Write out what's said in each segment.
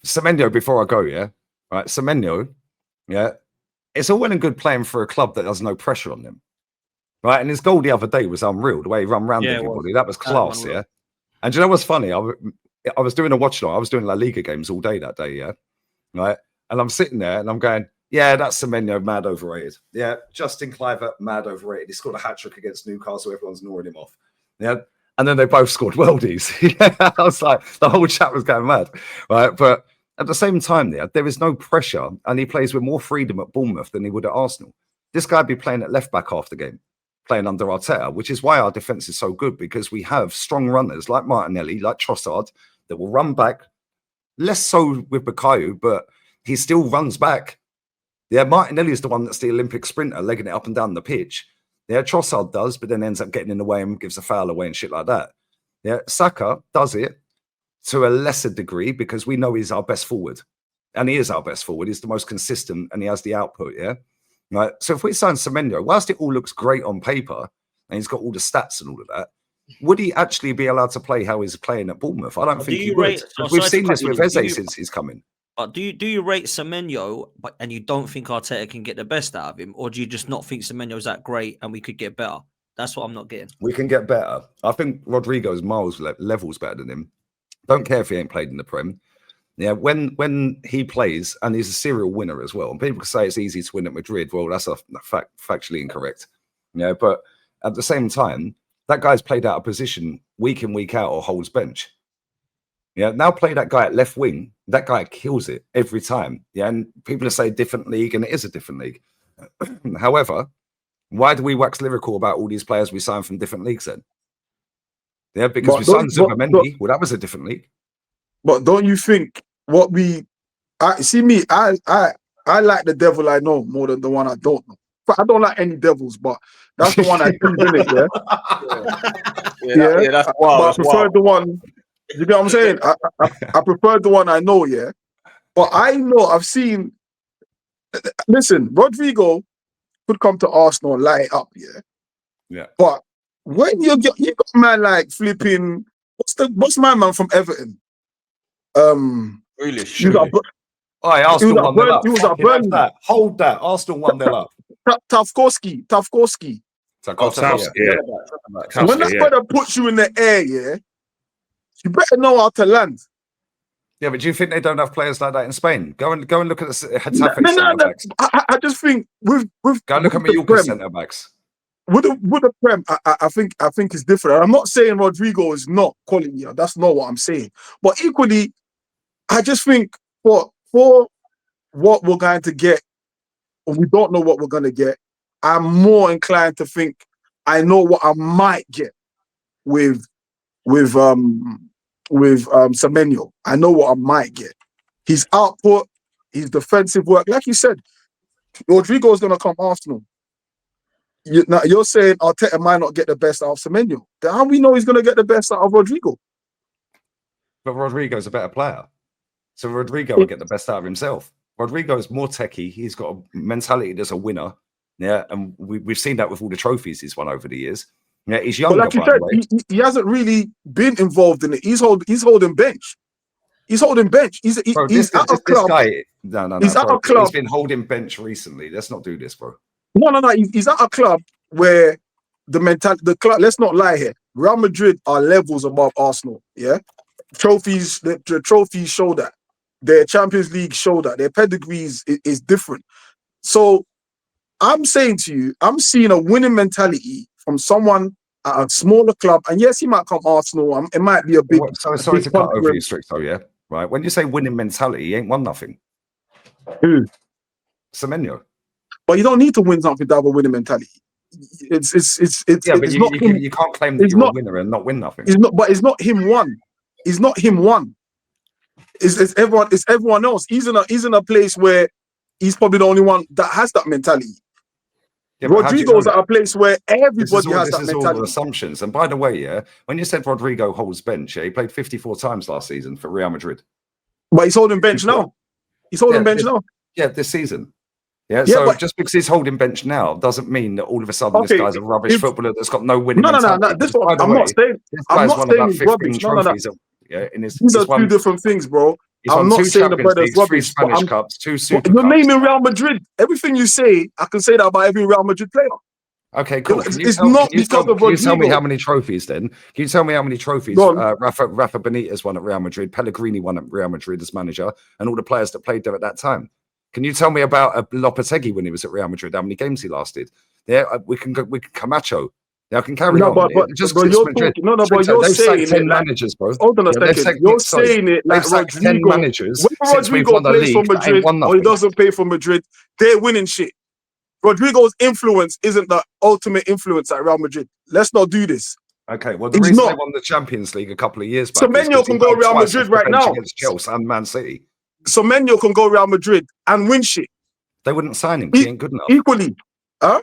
Semenyo, before I go, yeah, right. Semenyo, yeah, it's all well and good playing for a club that has no pressure on them, right? And his goal the other day was unreal. The way he ran around everybody, that was class, yeah. And do you know what's funny? I was doing a watch night. I was doing La Liga games all day that day, yeah, right. And I'm sitting there and I'm going, yeah, that's Semenyo, mad overrated. Yeah, Justin Kluivert, mad overrated. He scored a hat trick against Newcastle. Everyone's gnawing him off. Yeah. And then they both scored worldies. Yeah, I was like, the whole chat was going mad, right? But at the same time, there is no pressure, and he plays with more freedom at Bournemouth than he would at Arsenal. This guy would be playing at left back half the game, playing under Arteta, which is why our defense is so good, because we have strong runners like Martinelli, like Trossard, that will run back. Less so with Bukayo, but he still runs back. Yeah, Martinelli is the one that's the Olympic sprinter, legging it up and down the pitch. Yeah, Trossard does, but then ends up getting in the way and gives a foul away and shit like that. Yeah, Saka does it to a lesser degree because we know he's our best forward. And he is our best forward. He's the most consistent and he has the output, yeah? Right. So if we sign Semenyo, whilst it all looks great on paper and he's got all the stats and all of that, would he actually be allowed to play how he's playing at Bournemouth? I don't think he would. We've seen this with Eze since he's come in. Do you rate Semenyo, and you don't think Arteta can get the best out of him, or do you just not think Semenyo's that great and we could get better? That's what I'm not getting. We can get better. I think Rodrygo's miles levels better than him. Don't care if he ain't played in the Prem. Yeah, when he plays, and he's a serial winner as well. And people can say it's easy to win at Madrid. Well, that's factually incorrect. Yeah, but at the same time, that guy's played out of position week in, week out, or holds bench. Yeah, now play that guy at left wing. That guy kills it every time. Yeah, and people say different league, and it is a different league. However, why do we wax lyrical about all these players we signed from different leagues then? Yeah, because we signed Zubamendi. Well, that was a different league. But don't you think what we... I like the devil I know more than the one I don't know. But I don't like any devils, but that's the one I do, in it, yeah? That's wild. But I prefer the one... You know what I'm saying? I prefer the one I know, yeah? But I know, I've seen... Listen, Rodrygo could come to Arsenal and light it up, yeah? Yeah. But when you got man like flipping... What's my man from Everton? Really? Arsenal won them up. He was at Burnley. Hold that. Arsenal won them up. Tavkovsky. Yeah. So when that brother puts you in the air, yeah, you better know how to land. Yeah, but do you think they don't have players like that in Spain? Go and look at the centre backs. I just think with go and look at Mallorca centre backs. With the Prem, I think it's different. I'm not saying Rodrygo is not quality. That's not what I'm saying. But equally, I just think for what we're going to get, or we don't know what we're going to get, I'm more inclined to think I know what I might get with Semenyo. I know what I might get. His output, his defensive work, like you said, Rodrygo is going to come Arsenal. You're saying Arteta might not get the best out of Semenyo. How we know he's going to get the best out of Rodrygo? But Rodrygo's a better player. So Rodrygo will get the best out of himself. Rodrygo is more techie. He's got a mentality that's a winner. Yeah, and we've seen that with all the trophies he's won over the years. Yeah, he's younger, but like you said, he hasn't really been involved in it. He's holding bench. He's holding bench. He's at a club. No. He's at a club. He's been holding bench recently. Let's not do this, bro. No. He's at a club where the club. Let's not lie here. Real Madrid are levels above Arsenal. Yeah, trophies. The trophies show that. Their Champions League show that. Their pedigrees is different. So I'm saying to you, I'm seeing a winning mentality from someone at a smaller club. And yes, he might come Arsenal. It might be a big... Sorry to cut over you, Stricto, yeah? Right. When you say winning mentality, he ain't won nothing. Who? Semenyo. But you don't need to win something to have a winning mentality. You can't claim that you're a winner and not win nothing. But it's not him one. It's not him one. It's everyone else. He's in a place where he's probably the only one that has that mentality. Yeah, Rodrygo's at a place where everybody has that mentality. This is all assumptions. And by the way, yeah, when you said Rodrygo holds bench, yeah, he played 54 times last season for Real Madrid. But he's holding bench now. He's holding bench now. Yeah, this season. Yeah, so just because he's holding bench now doesn't mean that all of a sudden this guy's a rubbish footballer that's got no winning mentality. No. This one, I'm not saying rubbish. No. These are two different things, bro. I'm not two saying the Champions brother's Leagues, 3 rubbish, but Spanish Cups, 2 but Super you're Cups. naming Real Madrid. Everything you say, I can say that about every Real Madrid player. Okay, cool. Can you It's tell, not can you because tell, of can you tell me Rodrygo. how many trophies then? Can you tell me how many trophies Go on. Rafa Benitez won at Real Madrid, Pellegrini won at Real Madrid as manager, and all the players that played there at that time? Can you tell me about Lopetegui when he was at Real Madrid, how many games he lasted? Yeah, we can Camacho. Yeah, I can carry No, on. but Just but 'cause it's you're Madrid. talking. No, but Stricto, you're they've sacked saying 10 it like. managers, bro. Hold on a Yeah, they've second. sacked, You're sorry, saying it like they've sacked 10 Rodrygo. managers When since we've Rodrygo won the plays for league that ain't Madrid won or he nothing. doesn't play for Madrid, they're winning shit. Rodrygo's influence isn't the ultimate influence at Real Madrid. Let's not do this. Okay, well, the He's reason they not. won the Champions League a couple of years back is Semenyo because he can go went Real twice off Madrid the right bench now. against Chelsea and Man City. Semenyo can go Real Madrid and win shit. They wouldn't sign him because he ain't good enough. Equally. Huh?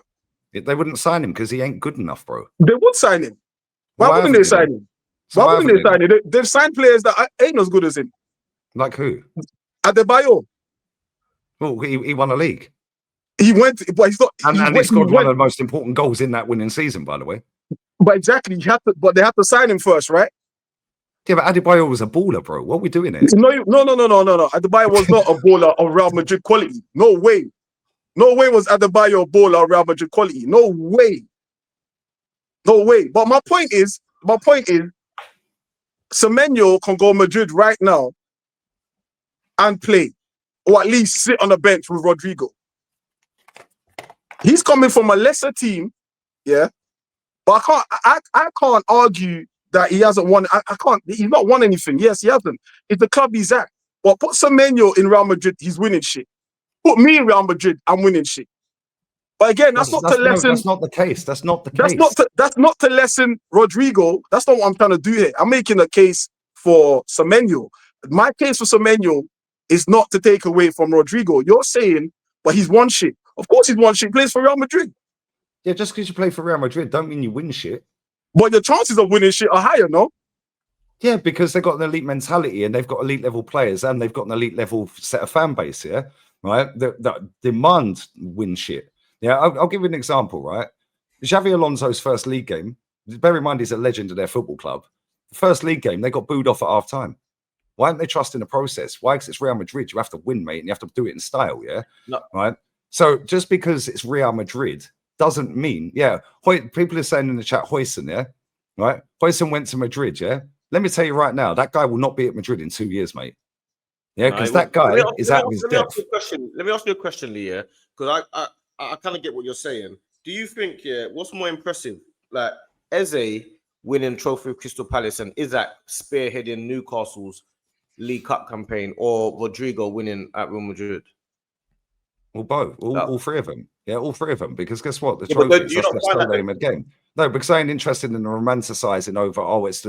They wouldn't sign him because he ain't good enough, bro. They would sign him. Why Why wouldn't haven't they sign then? him? So Why wouldn't haven't they sign him? They've signed players that ain't as good as him. Like who? Adebayo. Well, he won a league. He went, but he's not. And he scored one of the most important goals in that winning season, by the way. But exactly, but they have to sign him first, right? Yeah, but Adebayo was a baller, bro. What are we doing here? No. Adebayo was not a baller of Real Madrid quality. No way. No way was Adebayo a baller of Real Madrid quality. No way. No way. But my point is, Semenyo can go Madrid right now and play, or at least sit on the bench with Rodrygo. He's coming from a lesser team, yeah. But I can't argue that he hasn't won. I can't. He's not won anything. Yes, he hasn't. It's the club he's at. But put Semenyo in Real Madrid, he's winning shit. Put me in Real Madrid, I'm winning shit. But again, that's not to lessen. That's not the case. That's not the That's case. not to lessen Rodrygo. That's not what I'm trying to do here. I'm making a case for Semenyo. My case for Semenyo is not to take away from Rodrygo. You're saying, but he's won shit. Of course, he's won shit. He plays for Real Madrid. Yeah, just because you play for Real Madrid don't mean you win shit. But your chances of winning shit are higher, no? Yeah, because they've got an elite mentality and they've got elite level players and they've got an elite level set of fan base, yeah? Right? That demand win shit. Yeah, I'll give you an example, right? Xavi Alonso's first league game, bear in mind he's a legend of their football club. The first league game, they got booed off at half time. Why aren't they trusting the process? Why? Because it's Real Madrid. You have to win, mate, and you have to do it in style, yeah? No. Right? So just because it's Real Madrid doesn't mean, yeah, people are saying in the chat, Hoyson, yeah? Right? Hoyson went to Madrid, yeah? Let me tell you right now, that guy will not be at Madrid in 2 years, mate. Yeah, because that guy is out of his depth. Let me ask you a question, Lee, yeah? Because I kind of get what you're saying. Do you think, yeah, what's more impressive? Like Eze winning trophy with Crystal Palace and Isaac spearheading Newcastle's League Cup campaign, or Rodrygo winning at Real Madrid? Well, both, all three of them. Yeah, all three of them. Because guess what? The Yeah, trophies, that's the story name of the game. No, because I ain't interested in the romanticizing over, it's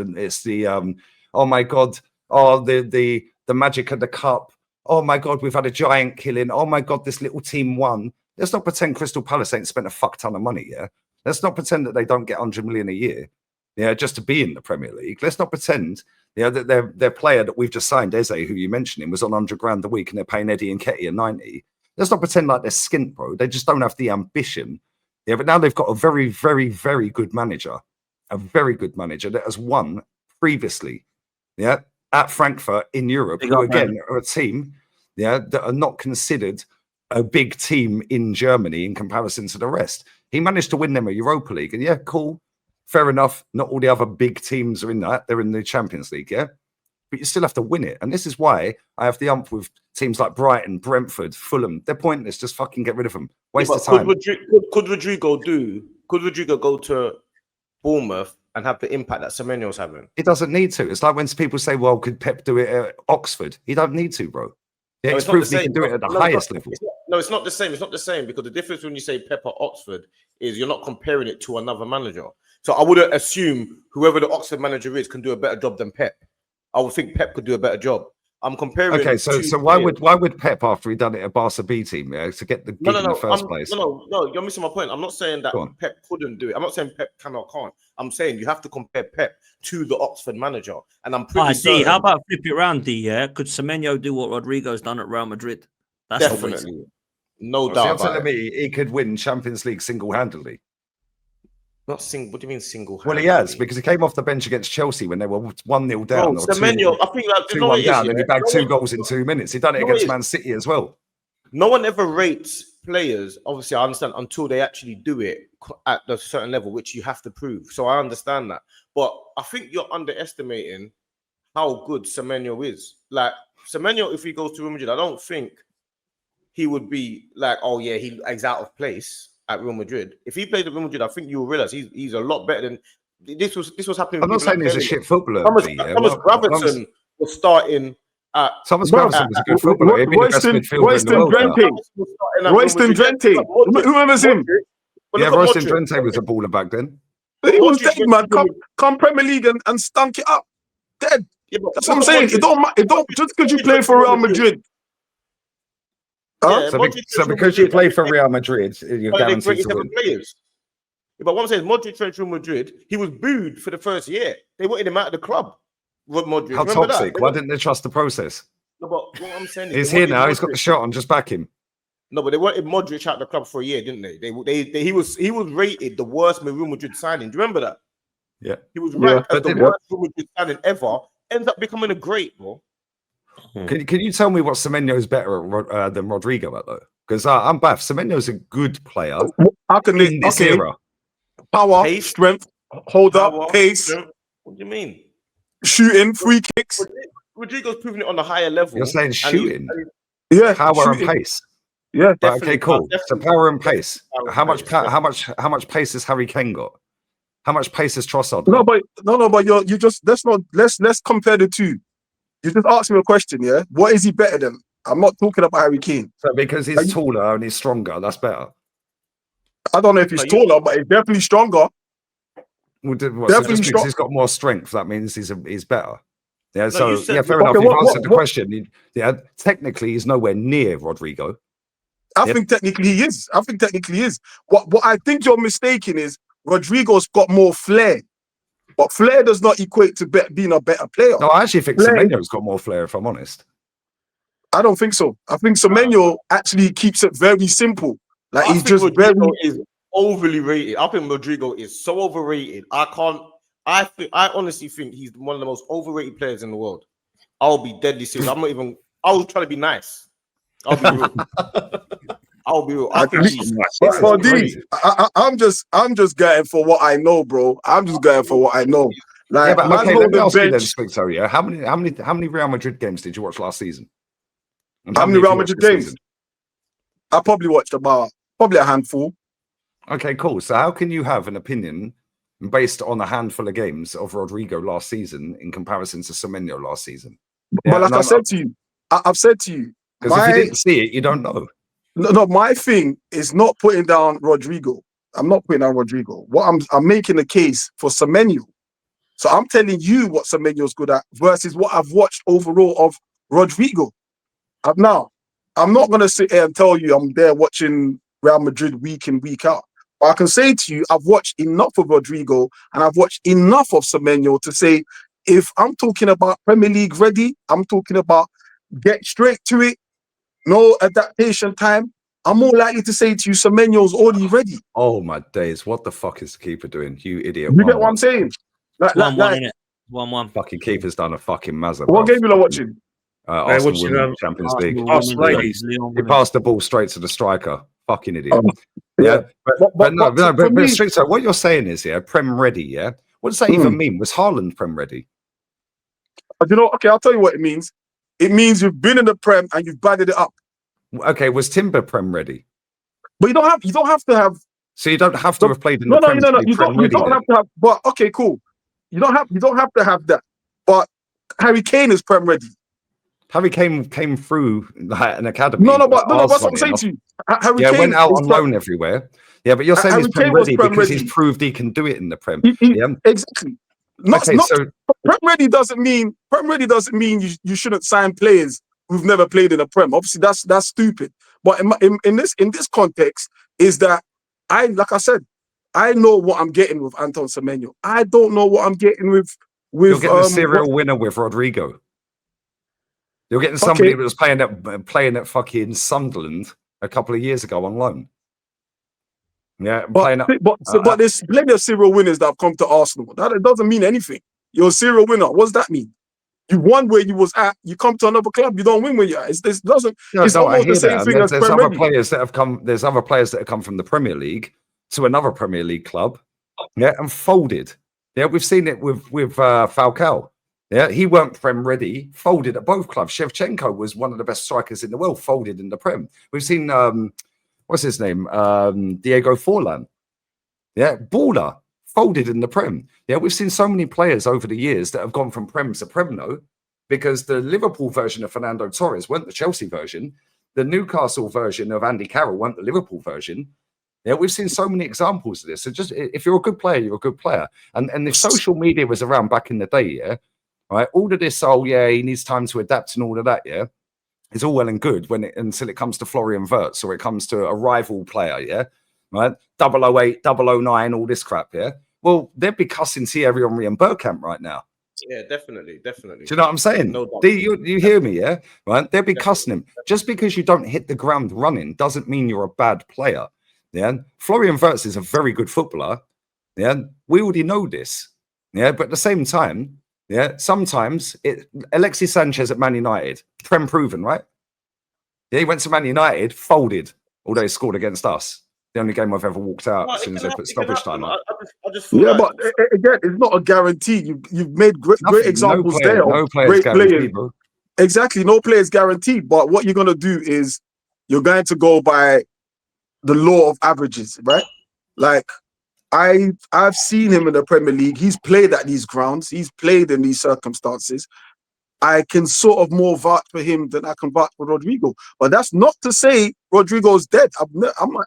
the oh my God, oh, the magic of the cup. Oh my God, we've had a giant killing. Oh my God, this little team won. Let's not pretend Crystal Palace ain't spent a fuck ton of money, yeah? Let's not pretend that they don't get 100 million a year, yeah, just to be in the Premier League. Let's not pretend, yeah, that their player that we've just signed, Eze, who you mentioned him, was on 100 grand a week and they're paying Eddie and Ketty at 90. Let's not pretend like they're skint, bro. They just don't have the ambition. Yeah, but now they've got a very, very, very good manager, that has won previously, yeah, at Frankfurt in Europe, who again are a team, yeah, that are not considered a big team in Germany in comparison to the rest. He managed to win them a Europa League, and yeah, cool, fair enough. Not all the other big teams are in that; they're in the Champions League, yeah. But you still have to win it, and this is why I have the ump with teams like Brighton, Brentford, Fulham. They're pointless. Just fucking get rid of them. Waste of time. Could Rodrygo go to Bournemouth and have the impact that Semenyo's having? It doesn't need to. It's like when people say, "Well, could Pep do it at Oxford?" He don't need to, bro. Yeah, it's proven he can do it at the highest level. It's not the same. It's not the same, because the difference when you say Pep at Oxford is you're not comparing it to another manager. So I wouldn't assume whoever the Oxford manager is can do a better job than Pep. I would think Pep could do a better job. I'm comparing. Okay, so why would Pep, after he done it at Barca B team, yeah, to get the gig in the first place? No, you're missing my point. I'm not saying that Pep couldn't do it. I'm not saying Pep can or can't. I'm saying you have to compare Pep to the Oxford manager, and I'm pretty certain. How about flip it around, D? Yeah, could Semenyo do what Rodrygo's done at Real Madrid? That's definitely, no doubt. So you're telling me he could win Champions League single-handedly? Not single. What do you mean single? Well, he has, because he came off the bench against Chelsea when they were 1-0 down. Bro, or Semenyo, I think like, 2-1 down, and he bagged 2 goals in 2 minutes. He done it against Man City as well. No one ever rates players. Obviously, I understand until they actually do it at a certain level, which you have to prove. So I understand that. But I think you're underestimating how good Semenyo is. Like, Semenyo, if he goes to Real Madrid, I don't think he would be like, oh yeah, he's out of place at Real Madrid. If he played at Real Madrid, I think you'll realize he's a lot better than this was happening. I'm not saying he's a shit footballer. Thomas Gravitson was starting at Thomas Gravitson was a good footballer. He'd be the best midfielder in the world. Royston Drenthe. Who remembers him? Yeah, Royston Drenthe was a baller back then. He was dead, man. Come Premier League and stunk it up. Dead. Yeah, that's what I'm saying. It don't just because you play for Real Madrid. Yeah, so because you play for Real Madrid, you're guaranteed to win. Players. Yeah, but what I'm saying is Modric went to Real Madrid. He was booed for the first year. They wanted him out of the club. Modric. How toxic? Why didn't they trust the process? No, but what I'm saying is he's here now. He's got the shot on. Just back him. No, but they wanted Modric out of the club for a year, didn't they? He was rated the worst Real Madrid signing. Do you remember that? Yeah. He was ranked as the worst Real Madrid signing ever. Ends up becoming a great, bro. Can you tell me what Semenyo is better at, than Rodrygo at, though? Because I'm baff. Semenyo's a good player. How can they? This era. Power, pace, strength, hold up, pace. Strength. What do you mean? Shooting, free kicks. Rodrygo's proving it on a higher level. You're saying shooting? Yeah, power and pace. Yeah. Okay, cool. So power and pace. How much pace has Harry Kane got? How much pace has Trossard got? But you just let's compare the two. You just asked me a question, yeah? What is he better than? I'm not talking about Harry Kane. So because he's taller and he's stronger, that's better. I don't know if he's taller, but he's definitely stronger. Well, so just because he's got more strength, that means he's better. Yeah, so fair enough. You've answered the question. Technically, he's nowhere near Rodrygo. I think technically he is. What I think you're mistaken is Rodrygo's got more flair. But flair does not equate to being a better player. No, I actually think Semenyo's got more flair, if I'm honest. I don't think so. I think Semenyo actually keeps it very simple. Like he's just Rodrygo is overly rated. I think Rodrygo is so overrated. I honestly think he's one of the most overrated players in the world. I'll be deadly serious. I was trying to be nice. I'll be real. I think he's I'm just going for what I know, bro. I'm just going for what I know. Like, but okay, let me ask you then, Stricto, yeah? How many Real Madrid games did you watch last season? And how many Real Madrid games? I probably watched probably a handful. Okay, cool. So how can you have an opinion based on a handful of games of Rodrygo last season in comparison to Semenyo last season? But like I said to you, I've said to you, because if you didn't see it, you don't know. No, my thing is not putting down Rodrygo. I'm not putting down Rodrygo. What I'm making a case for Semenyo. So I'm telling you what Semenyo's good at versus what I've watched overall of Rodrygo. Now, I'm not gonna sit here and tell you I'm there watching Real Madrid week in, week out. But I can say to you, I've watched enough of Rodrygo and I've watched enough of Semenyo to say, if I'm talking about Premier League ready, I'm talking about get straight to it, no adaptation time, I'm more likely to say to you, Semenyo's already ready. Oh my days! What the fuck is the keeper doing? You idiot! You get what I'm saying? 1-1. Fucking keeper's done a fucking mazza. What game you are watching? Arsenal win Champions League. Ladies. He passed the ball straight to the striker. Fucking idiot. But Stricto, what you're saying is, Prem ready. Yeah, what does that even mean? Was Haaland Prem ready? Okay, I'll tell you what it means. It means you've been in the Prem and you've batted it up. Okay, was Timber Prem ready? But you don't have to have. So you don't have to have played in the Prem. No. You don't have to have. But okay, cool. You don't have to have that. But Harry Kane is Prem ready. Harry Kane came through an academy. No, that's what I'm saying to you. Harry Kane went out on loan everywhere. Yeah, but you're saying he's Prem ready because he's proved he can do it in the Prem. Exactly. Prem ready doesn't mean you shouldn't sign players who've never played in a Prem. Obviously, that's stupid. But in this context, is that like I said, I know what I'm getting with Anton Semenyo. I don't know what I'm getting with. You're getting a serial winner with Rodrygo. You're getting somebody that was playing at fucking Sunderland a couple of years ago on loan. Yeah, and but there's plenty of serial winners that have come to Arsenal. That doesn't mean anything. You're a serial winner. What does that mean? You won where you was at. You come to another club. You don't win where you're at. It's almost the same thing as there's other players that have come. There's other players that have come from the Premier League to another Premier League club, yeah, and folded. Yeah, we've seen it with Falcao. Yeah, he weren't Prem ready, folded at both clubs. Shevchenko was one of the best strikers in the world, folded in the Prem. We've seen what's his name, Diego Forlan. Yeah, baller, folded in the Prem. Yeah, we've seen so many players over the years that have gone from Prem to Premno because the Liverpool version of Fernando Torres weren't the Chelsea version. The Newcastle version of Andy Carroll weren't the Liverpool version. Yeah, we've seen so many examples of this. So just if you're a good player, you're a good player. And if social media was around back in the day, yeah, right, all of this, oh yeah, he needs time to adapt and all of that, yeah, it's all well and good until it comes to Florian Wirtz or it comes to a rival player, yeah, right, 008, 009, all this crap, yeah. Well, they'd be cussing Thierry Henry and Bergkamp right now. Yeah, definitely. Do you know what I'm saying? No doubt. You hear me, yeah? Right? They'd be cussing him. Just because you don't hit the ground running doesn't mean you're a bad player. Yeah, Florian Wirtz is a very good footballer. Yeah, we already know this. Yeah, but at the same time, yeah, sometimes Alexis Sanchez at Man United, Prem proven, right? Yeah, he went to Man United, folded, although he scored against us. The only game I've ever walked out as soon as they put stoppage time on. Yeah, but again, it's not a guarantee. You've made great examples there. No players guaranteed, bro. Exactly, no players guaranteed. But what you're gonna do is you're going to go by the law of averages, right? Like I've seen him in the Premier League. He's played at these grounds. He's played in these circumstances. I can sort of more vouch for him than I can vouch for Rodrygo. But that's not to say Rodrygo's dead. I'm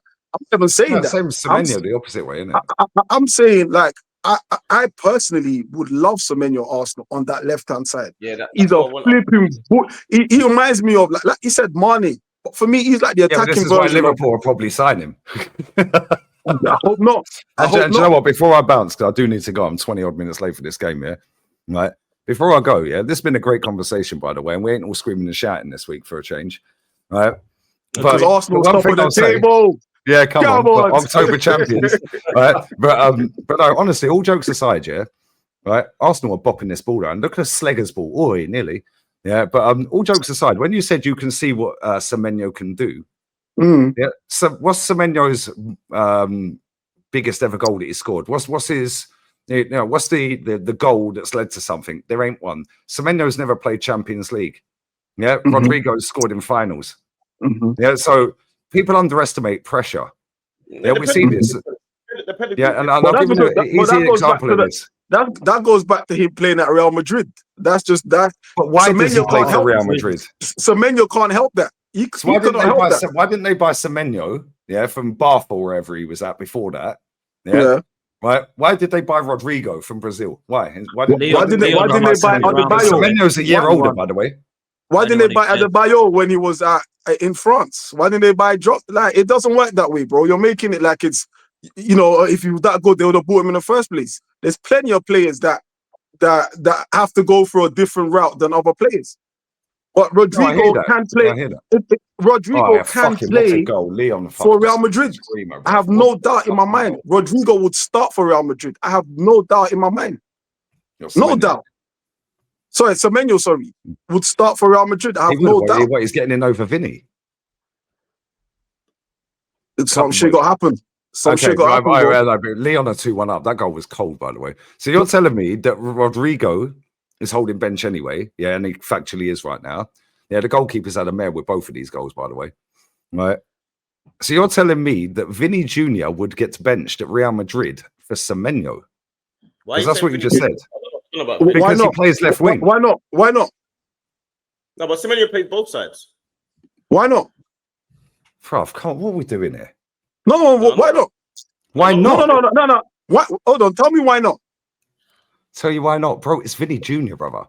never saying that. Same Semenyo, the opposite way, isn't it? I'm saying, like, I personally would love Semenyo Arsenal on that left-hand side. Yeah, he's a flipping. He reminds me of like he said, Mane. But for me, he's like the attacking this is version. Why Liverpool will probably sign him. I hope not. Do you know what? Before I bounce, because I do need to go. I'm 20 odd minutes late for this game. Yeah, right. Before I go, yeah, this has been a great conversation, by the way, and we ain't all screaming and shouting this week for a change, right? Because Arsenal's top of the table. Yeah, come on. October champions, right? But no, honestly, all jokes aside, yeah, right? Arsenal are bopping this ball down. Look at Slegger's ball. Oi, nearly. Yeah, but all jokes aside, when you said you can see what Semenyo can do, yeah. So what's Semenyo's biggest ever goal that he scored? What's his, you know, what's the goal that's led to something? There ain't one. Semenyo's never played Champions League. Yeah, Rodrygo's scored in finals. Yeah, so people underestimate pressure. Yeah, we see this. Yeah, and I'll give you an easy example of this. That goes back to him playing at Real Madrid. That's just that. But why does he play for Real Madrid? Semenyo can't help that. Why didn't they buy Semenyo? Yeah, from Bath or wherever he was at before that. Yeah. Right. Why did they buy Rodrygo from Brazil? Why didn't they buy Adebayo? Semenyo's a year older, by the way. Why didn't they buy Adebayo when he was in France? Why didn't they buy Drop? Like, it doesn't work that way, bro. You're making it like it's, you know, if he was that good, they would have bought him in the first place. There's plenty of players that have to go through a different route than other players. But Rodrygo can play. Rodrygo can play for Real Madrid. I have no doubt in my mind. Rodrygo would start for Real Madrid. I have no doubt in my mind. No doubt. Sorry, Semenyo, would start for Real Madrid. I have no doubt. He's getting in over Vini. Some shit got happened. Leon are 2-1 up. That goal was cold, by the way. So you're telling me that Rodrygo is holding bench anyway? Yeah, and he factually is right now. Yeah, the goalkeeper's had a mare with both of these goals, by the way. Right. So you're telling me that Vini Jr. would get benched at Real Madrid for Semenyo? Because that's what you just said. Because he plays left wing. Why not? No, but Semenyo plays both sides. Why not? Prof, come on, what are we doing here? No, why not? Why not? No. Why? Hold on, tell me why not. Tell you why not, bro. It's Vini Jr., brother.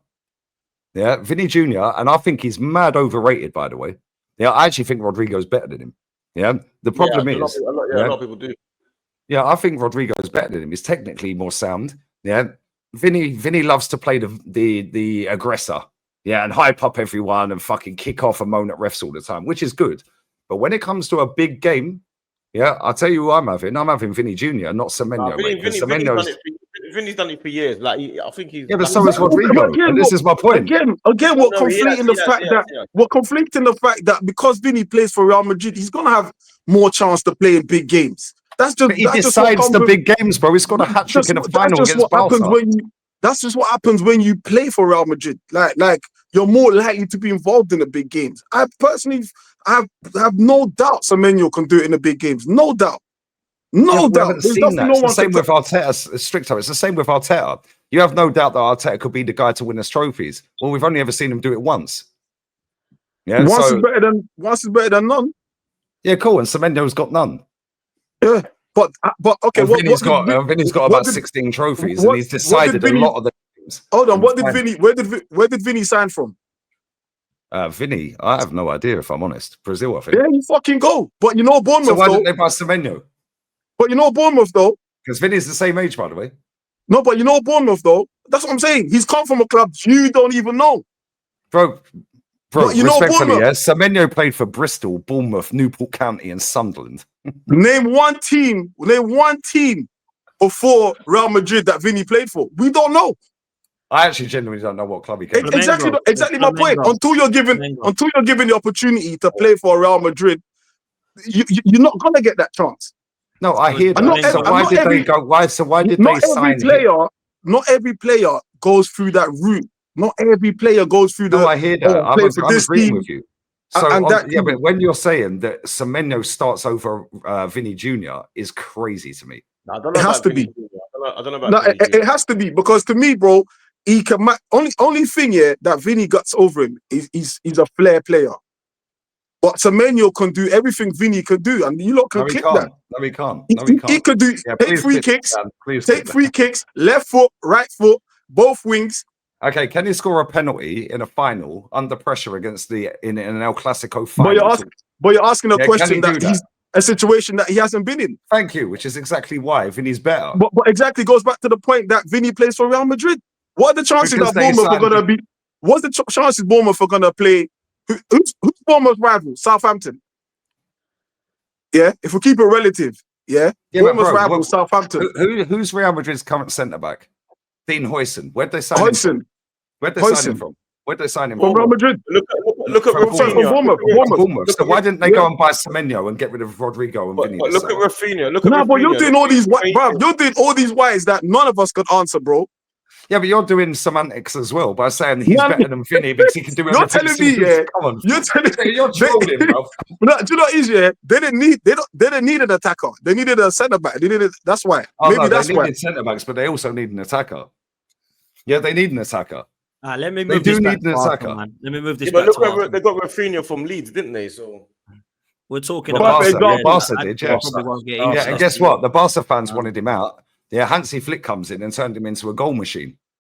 Yeah, Vini Jr., and I think he's mad overrated, by the way. Yeah, I actually think Rodrygo's better than him. Yeah, the problem is... a lot of people do. Yeah, I think Rodrygo's better than him. He's technically more sound. Yeah, Vini loves to play the aggressor. Yeah, and hype up everyone and fucking kick off and moan at refs all the time, which is good. But when it comes to a big game, Yeah, I'll tell you who I'm having. I'm having Vini Jr., not Semenyo. Vinny's done it for years. Like I think he's. Yeah, but so is Rodrygo. And this is my point. Again, what conflating the fact that because Vini plays for Real Madrid, he's gonna have more chance to play in big games. But he decides the big games, bro. He's got a hat trick in the final against Barca. That's just what happens when you play for Real Madrid. Like you're more likely to be involved in the big games. I personally have no doubt Semenyo can do it in the big games. No doubt. No doubt. It's the same with Arteta, Stricto. It's the same with Arteta. You have no doubt that Arteta could be the guy to win us trophies. Well, we've only ever seen him do it once. Yeah, once is better than none. Yeah, cool. And Semenyo's got none. Yeah, but okay. Vinny's got about 16 trophies, and he's decided a lot of the games. Hold on, what did Vini? Where did Vini sign from? Vinny, I have no idea if I'm honest. Brazil, I think. Yeah, you fucking go. But you know Bournemouth. So why didn't they buy Semenyo? But you know Bournemouth though. Because Vinny's the same age, by the way. No, but you know Bournemouth though. That's what I'm saying. He's come from a club you don't even know, bro. You know Bournemouth. Yeah, Semenyo played for Bristol, Bournemouth, Newport County, and Sunderland. Name one team before Real Madrid that Vini played for. We don't know. I actually genuinely don't know what club he came from. Exactly my point. Until you're given the opportunity to play for Real Madrid, you're not gonna get that chance. No, I hear that. So why did they go? Why did they sign him? Not every player goes through that route. Not every player goes through the. No, I hear that. I'm agreeing with you. So, but when you're saying that Semeno starts over Vini Jr. is crazy to me. No, I don't know. It has to be. I don't know about. It has to be because to me, bro, he can. Only thing that Vini gets over him is he's a flair player. But Semenyo can do everything Vini can do, and you lot can kick that. No, he can't. He could do take free kicks, left foot, right foot, both wings. Okay, can he score a penalty in a final under pressure against in an El Clasico final? But you're asking a question that he's a situation that he hasn't been in. Thank you, which is exactly why Vini's better. But exactly goes back to the point that Vini plays for Real Madrid. What are the chances that Bournemouth are going to be? What's the chances Bournemouth are going to play? Who's Bournemouth's rival? Southampton. Yeah, if we keep it relative. Yeah, Bournemouth's rival, Southampton. Who's Real Madrid's current centre back? Dean Huijsen. Where'd they sign him from? Where'd they sign him from? Where'd they sign him from? Real Madrid. Look at Bournemouth. So why didn't they go and buy Semenyo and get rid of Rodrygo and Vini? Look at Rafinha. But you're doing all these whys that none of us could answer, bro. Yeah, but you're doing semantics as well by saying he's better than Vini because he can do everything. You're telling me, come on. You're trolling, bro. No, do you know what it is, yeah? They didn't need an attacker. They needed a centre back. That's why. They needed centre backs, but they also need an attacker. Yeah, they need an attacker. Let me move this back to Arsenal, man. Let me move this back to Arsenal. They got Rafinha from Leeds, didn't they? So we're talking about Barca did, yeah. And guess what? The Barca fans wanted him out. Yeah, Hansi Flick comes in and turned him into a goal machine.